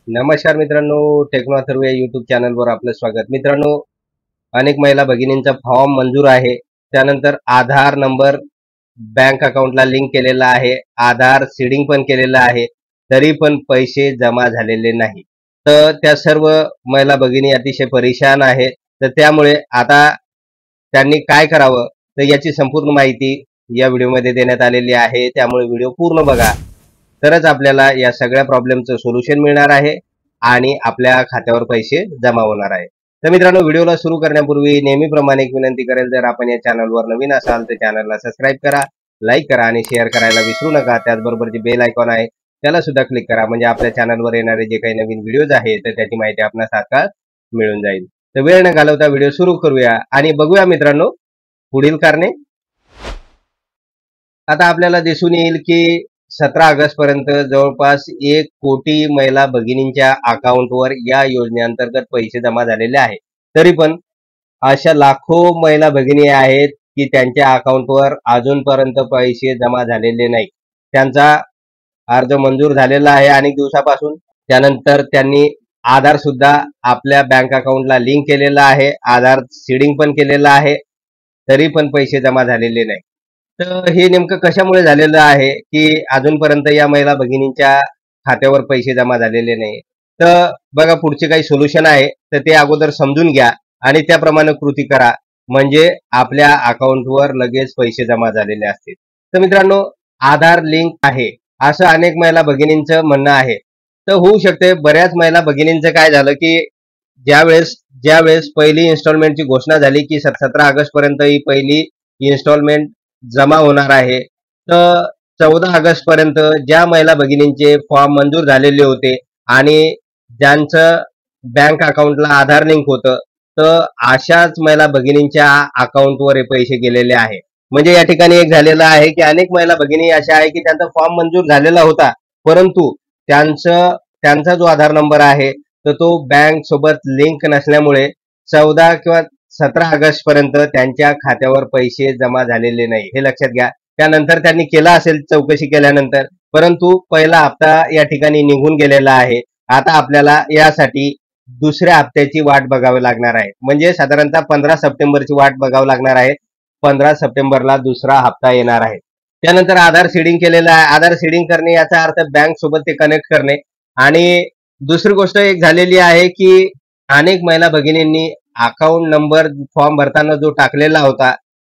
नमस्कार मित्रांनो, टेक्नो अथर्व या यूट्यूब चॅनलवर आपलं स्वागत. मित्रांनो, अनेक महिला भगिनींचा फॉर्म मंजूर आहे. त्यानंतर आधार नंबर बँक अकाउंटला लिंक केलेला आहे, आधार सीडिंग पण केलेलं आहे, तरी पण पैसे जमा झालेले नाही. तर त्या सर्व महिला भगिनी अतिशय परेशान आहेत. तर त्यामुळे आता त्यांनी काय करावं, तर याची संपूर्ण माहिती या व्हिडिओमध्ये देण्यात आलेली आहे. त्यामुळे व्हिडिओ पूर्ण बघा, तरच आपल्याला या सगळ्या प्रॉब्लेमचं सोल्युशन मिळणार आहे आणि आपल्या खात्यावर पैसे जमा होणार आहे. तर मित्रांनो, व्हिडिओला सुरू करण्यापूर्वी नेहमीप्रमाणे एक विनंती करेल, जर आपण या चॅनलवर नवीन असाल तर चॅनलला सबस्क्राईब करा, लाईक करा आणि शेअर करायला विसरू नका. त्याचबरोबर जे बेल आयकॉन आहे त्याला सुद्धा क्लिक करा, म्हणजे आपल्या चॅनलवर येणारे जे काही नवीन व्हिडिओज आहेत तर त्याची माहिती आपणास तात्काळ मिळून जाईल. तर वेळ न घालवता व्हिडिओ सुरू करूया आणि बघूया मित्रांनो पुढील कारणे. आता आपल्याला दिसून येईल की 17 ऑगस्ट पर्यंत जवळपास 1 कोटी महिला भगिनींच्या अकाउंटवर या योजनेअंतर्गत पैसे जमा झालेले आहेत. तरी पण अशा लाखो महिला भगिनी आहेत की त्यांच्या अकाउंटवर अजूनपर्यंत पैसे जमा झालेले नाही. त्यांचा अर्ज मंजूर झालेला आहे अनेक दिवसापासून. त्यानंतर त्यांनी आधार सुद्धा आपल्या बँक अकाउंटला लिंक केलेला आहे, आधार सीडिंग पण केलेलं आहे, तरी पण पैसे जमा झालेले नाही. तर हे नेमकं कशामुळे झालेलं आहे की अजूनपर्यंत या महिला भगिनींच्या खात्यावर पैसे जमा झालेले नाही. तर बघा, पुढचे काही सोल्युशन आहे तर ते अगोदर समजून घ्या आणि त्याप्रमाणे कृती करा, म्हणजे आपल्या अकाउंटवर लगेच पैसे जमा झालेले असतील. तर मित्रांनो, आधार लिंक आहे असं अनेक महिला भगिनींचं म्हणणं आहे. तर होऊ शकते बऱ्याच महिला भगिनींचं काय झालं की ज्यावेळेस ज्यावेळेस पहिली इन्स्टॉलमेंटची घोषणा झाली की 17 ऑगस्ट पर्यंत ही पहिली इन्स्टॉलमेंट जमा होणार आहे, तर 14 ऑगस्ट पर्यंत ज्या महिला भगिनींचे फॉर्म मंजूर झालेले होते आणि ज्यांचं बँक अकाउंटला आधार लिंक होतं, तर अशाच महिला भगिनींच्या अकाउंटवर हे पैसे गेलेले आहे. म्हणजे या ठिकाणी एक झालेलं आहे की अनेक महिला भगिनी अशा आहे की त्यांचा फॉर्म मंजूर झालेला होता, परंतु त्यांचा जो आधार नंबर आहे तर तो बँक सोबत लिंक नसल्यामुळे 14 किंवा 17 ऑगस्ट पर्यंत त्यांच्या खात्यावर पैसे जमा झालेले नाही, हे लक्षात घ्या. त्यानंतर त्यांनी केला असेल चौकशी केल्यानंतर, परंतु पहिला हप्ता या ठिकाणी निघून गेलेला आहे. आता आपल्याला यासाठी दुसऱ्या हप्त्याची वाट बघावी लागणार आहे, म्हणजे साधारणतः 15 सप्टेंबरची वाट बघावी लागणार आहे. 15 सप्टेंबरला दुसरा हप्ता येणार आहे. त्यानंतर आधार सीडिंग केलेलं आहे. आधार सीडिंग करणे याचा अर्थ बँक सोबत ते कनेक्ट करणे. आणि दुसरी गोष्ट एक झालेली आहे की अनेक महिला भगिनींनी अकाउंट नंबर फॉर्म भरताना जो टाकलेला होता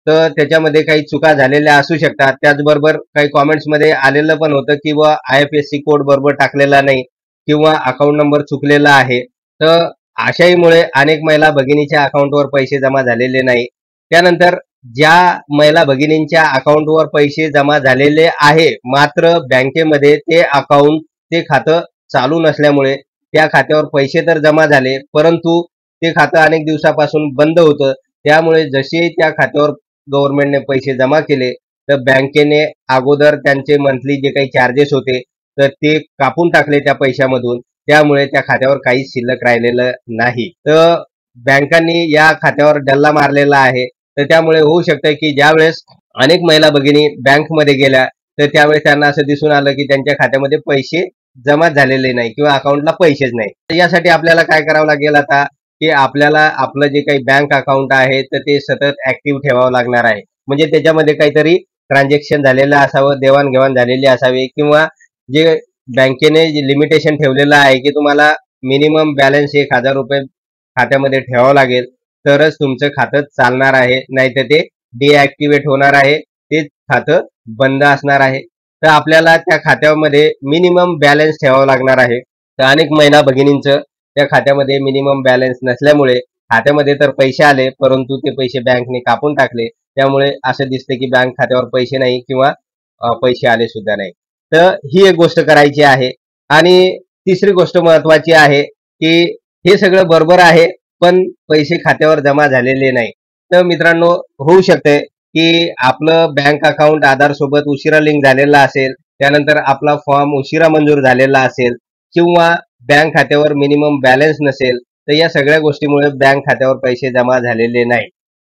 तर त्याच्यामध्ये काही चुका झालेल्या असू शकतात. त्याचबरोबर काही कॉमेंट्समध्ये आलेलं पण होतं की IFSC कोड बरोबर टाकलेला नाही किंवा अकाउंट नंबर चुकलेला आहे. तर अशाहीमुळे अनेक महिला भगिनीच्या अकाउंटवर पैसे जमा झालेले नाही. त्यानंतर ज्या महिला भगिनींच्या अकाउंटवर पैसे जमा झालेले आहे, मात्र बँकेमध्ये ते खातं चालू नसल्यामुळे त्या खात्यावर पैसे तर जमा झाले, परंतु ते खातं अनेक दिवसापासून बंद होतं. त्यामुळे जसे त्या खात्यावर गव्हर्नमेंटने पैसे जमा केले तर बँकेने अगोदर त्यांचे मंथली जे काही चार्जेस होते तर ते कापून टाकले त्या पैशामधून. त्यामुळे त्या खात्यावर काहीच शिल्लक राहिलेलं नाही. तर बँकांनी या खात्यावर डल्ला मारलेला आहे. तर त्यामुळे होऊ शकतं की ज्यावेळेस अनेक महिला भगिनी बँकमध्ये गेल्या तर त्यावेळेस त्यांना असं दिसून आलं की त्यांच्या खात्यामध्ये पैसे जमा झालेले नाही किंवा अकाउंटला पैसेच नाही. तर यासाठी आपल्याला काय करावं लागेल आता की आपल्याला आपलं जे काही बँक अकाउंट आहे तर ते सतत ऍक्टिव्ह ठेवावं लागणार आहे. म्हणजे त्याच्यामध्ये काहीतरी ट्रान्झॅक्शन झालेलं असावं, देवाणघेवाण झालेली असावी, किंवा जे बँकेने जे लिमिटेशन ठेवलेलं आहे की तुम्हाला मिनिमम बॅलन्स 1,000 रुपये खात्यामध्ये ठेवावं लागेल, तरच तुमचं खातं चालणार आहे, नाहीतर ते डिॲक्टिव्हेट होणार आहे, ते खातं बंद असणार आहे. तर आपल्याला त्या खात्यामध्ये मिनिमम बॅलन्स ठेवावं लागणार आहे. तर अनेक महिला भगिनींचं त्या खात्यामध्ये मिनिमम बॅलन्स नसल्यामुळे खात्यामध्ये तर पैसे आले, परंतु ते पैसे बँकने कापून टाकले. त्यामुळे असं दिसतं की बँक खात्यावर पैसे नाही किंवा पैसे आले सुद्धा नाही. तर ही एक गोष्ट करायची आहे. आणि तिसरी गोष्ट महत्वाची आहे की हे सगळं बरोबर आहे, पण पैसे खात्यावर जमा झालेले नाही. तर मित्रांनो, होऊ शकते की आपलं बँक अकाउंट आधार सोबत उशिरा लिंक झालेला असेल, त्यानंतर आपला फॉर्म उशिरा मंजूर झालेला असेल, किंवा बँक खात्यावर मिनिमम बॅलन्स नसेल. तर या सगळ्या गोष्टीमुळे बँक खात्यावर पैसे जमा झालेले नाही.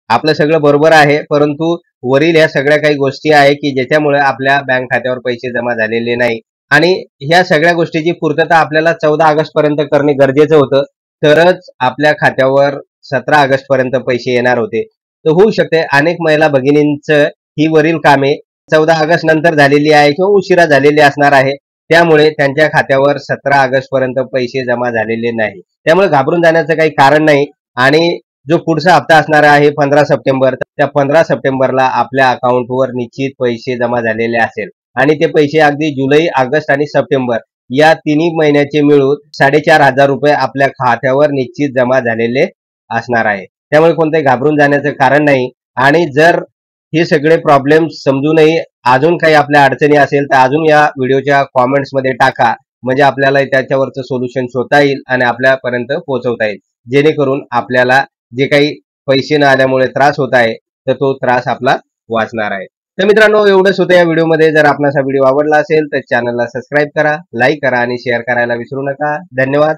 आपलं सगळं बरोबर आहे, परंतु वरील ह्या सगळ्या काही गोष्टी आहे की ज्याच्यामुळे आपल्या बँक खात्यावर पैसे जमा झालेले नाही. आणि ह्या सगळ्या गोष्टीची पूर्तता आपल्याला 14 ऑगस्ट पर्यंत करणे गरजेचं होतं. तरच आपल्या खात्यावर 17 ऑगस्ट पर्यंत पैसे येणार होते. तर होऊ शकते अनेक महिला भगिनींचं ही वरील कामे 14 ऑगस्ट नंतर झालेली आहे किंवा उशिरा झालेली असणार आहे. त्यामुळे त्यांच्या खात्यावर 17 ऑगस्ट पर्यंत पैसे जमा झालेले नाही. त्यामुळे घाबरून जाण्याचं काही कारण नाही. आणि जो पुढचा हप्ता असणार आहे 15 सप्टेंबर, त्या 15 सप्टेंबरला आपल्या अकाउंटवर निश्चित पैसे जमा झालेले असेल. आणि ते पैसे अगदी जुलै, ऑगस्ट आणि सप्टेंबर या तिन्ही महिन्याचे मिळून 4,500 रुपये आपल्या खात्यावर निश्चित जमा झालेले असणार आहे. त्यामुळे कोणत्याही घाबरून जाण्याचं कारण नाही. आणि जर हे सगळे प्रॉब्लेम समजूनही अजून काही आपल्या अडचणी असेल तर अजून या व्हिडिओच्या कॉमेंट्समध्ये टाका. म्हणजे आपल्याला त्याच्यावरचं सोल्युशन शोधता येईल आणि आपल्यापर्यंत पोहोचवता येईल. जेणेकरून आपल्याला जे काही पैसे न आल्यामुळे त्रास होत आहे तर तो त्रास आपला वाचणार आहे. तर मित्रांनो, एवढंच होतं या व्हिडिओमध्ये. जर आपणास हा व्हिडिओ आवडला असेल तर चॅनलला सबस्क्राईब करा, लाईक करा आणि शेअर करायला विसरू नका. धन्यवाद.